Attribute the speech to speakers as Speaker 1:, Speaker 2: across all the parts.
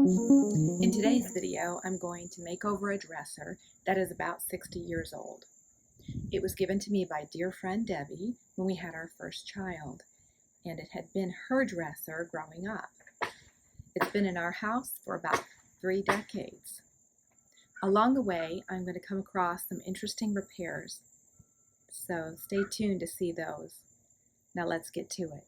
Speaker 1: In today's video, I'm going to make over a dresser that is about 60 years old. It was given to me by dear friend Debbie when we had our first child, and it had been her dresser growing up. It's been in our house for about 3 decades. Along the way, I'm going to come across some interesting repairs, so stay tuned to see those. Now let's get to it.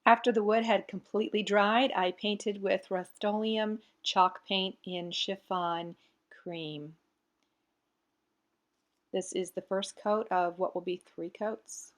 Speaker 1: After the wood had completely dried, I painted with Rust-Oleum chalk paint in chiffon cream. This is the first coat of what will be 3 coats.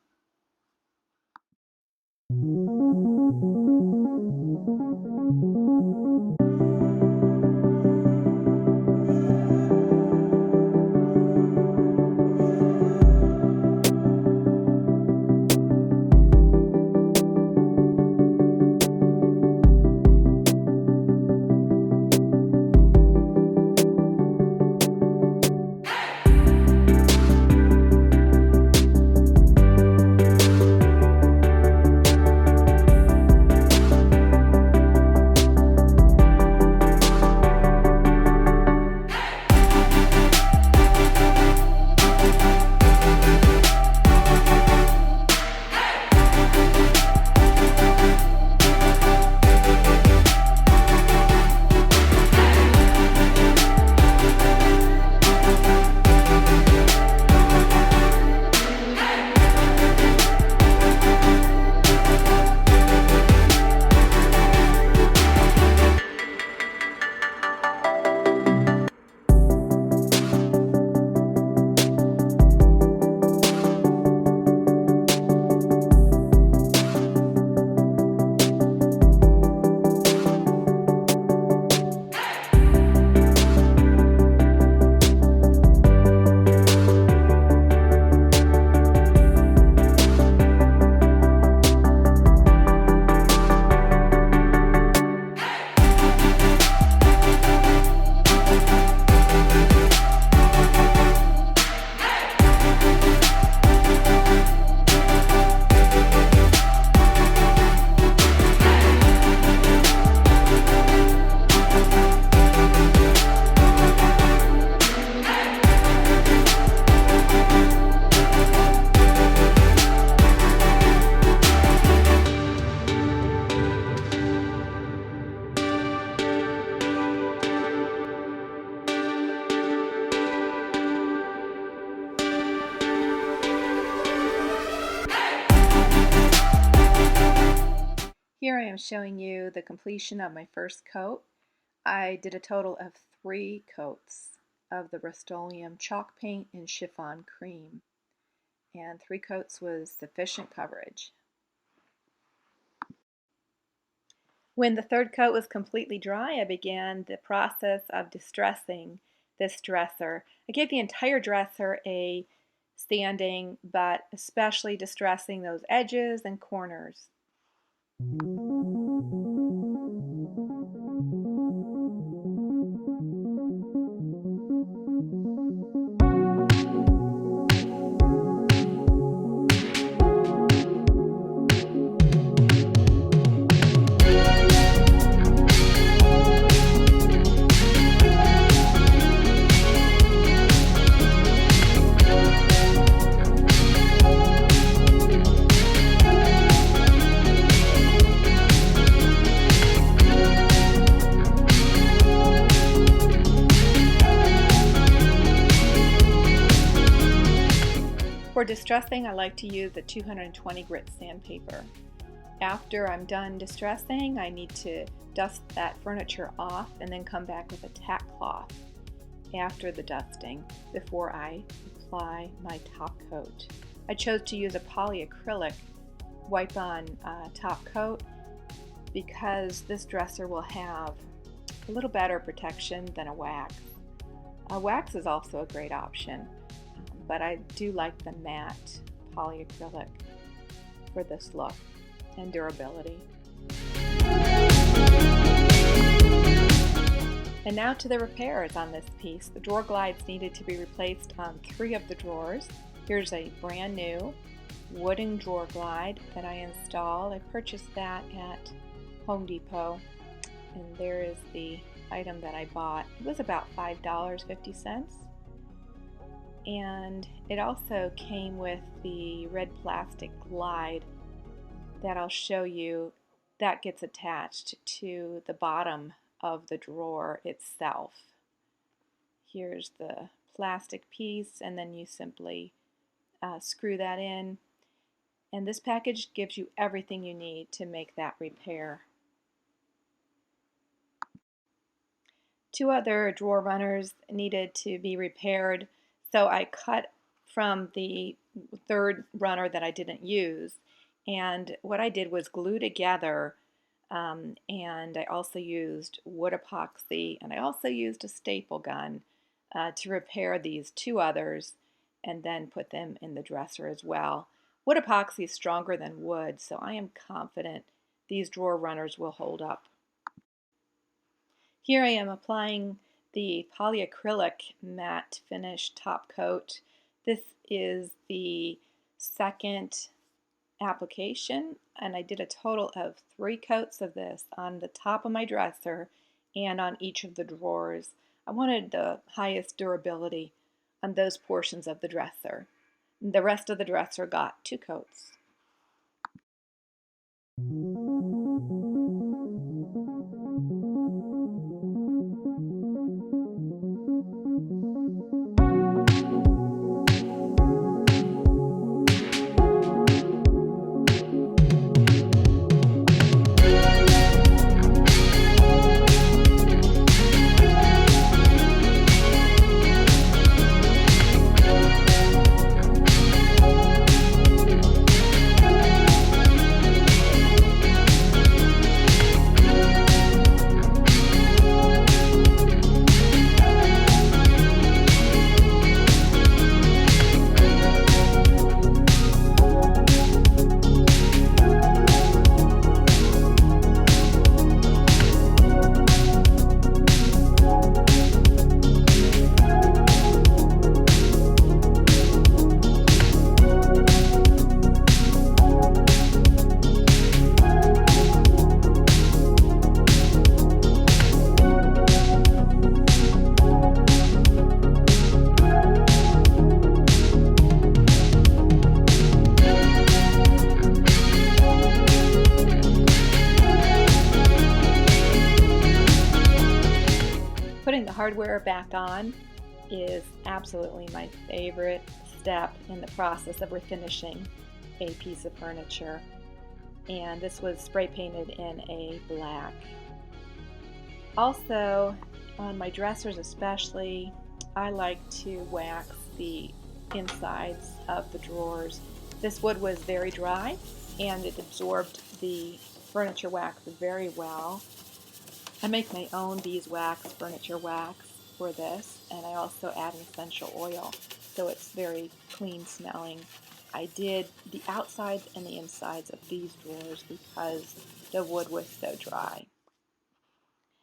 Speaker 1: Here I am showing you the completion of my first coat. I did a total of 3 coats of the Rust-Oleum chalk paint in chiffon cream, and 3 coats was sufficient coverage. When the 3rd coat was completely dry, I began the process of distressing this dresser. I gave the entire dresser a sanding, but especially distressing those edges and corners. For distressing, I like to use the 220 grit sandpaper. After I'm done distressing, I need to dust that furniture off and then come back with a tack cloth after the dusting before I apply my top coat. I chose to use a polyacrylic wipe-on top coat because this dresser will have a little better protection than a wax. A wax is also a great option, but I do like the matte polyacrylic for this look and durability. And now to the repairs on this piece. The drawer glides needed to be replaced on 3 of the drawers. Here's a brand new wooden drawer glide that I installed. I purchased that at Home Depot, and there is the item that I bought. It was about $5.50. And it also came with the red plastic glide that I'll show you that gets attached to the bottom of the drawer itself. Here's the plastic piece, and then you simply screw that in, and this package gives you everything you need to make that repair. 2 other drawer runners needed to be repaired, so I cut from the 3rd runner that I didn't use, and what I did was glue together, and I also used wood epoxy, and I also used a staple gun to repair these 2 others and then put them in the dresser as well. Wood epoxy is stronger than wood, so I am confident these drawer runners will hold up. Here I am applying the polyacrylic matte finish top coat. This is the 2nd application, and I did a total of 3 coats of this on the top of my dresser and on each of the drawers. I wanted the highest durability on those portions of the dresser. The rest of the dresser got 2 coats. Putting the hardware back on is absolutely my favorite step in the process of refinishing a piece of furniture. And this was spray painted in a black. Also, on my dressers especially, I like to wax the insides of the drawers. This wood was very dry and it absorbed the furniture wax very well. I make my own beeswax furniture wax for this, and I also add an essential oil, so it's very clean smelling. I did the outsides and the insides of these drawers because the wood was so dry.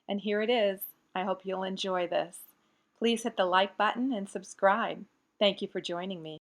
Speaker 1: And here it is. I hope you'll enjoy this. Please hit the like button and subscribe. Thank you for joining me.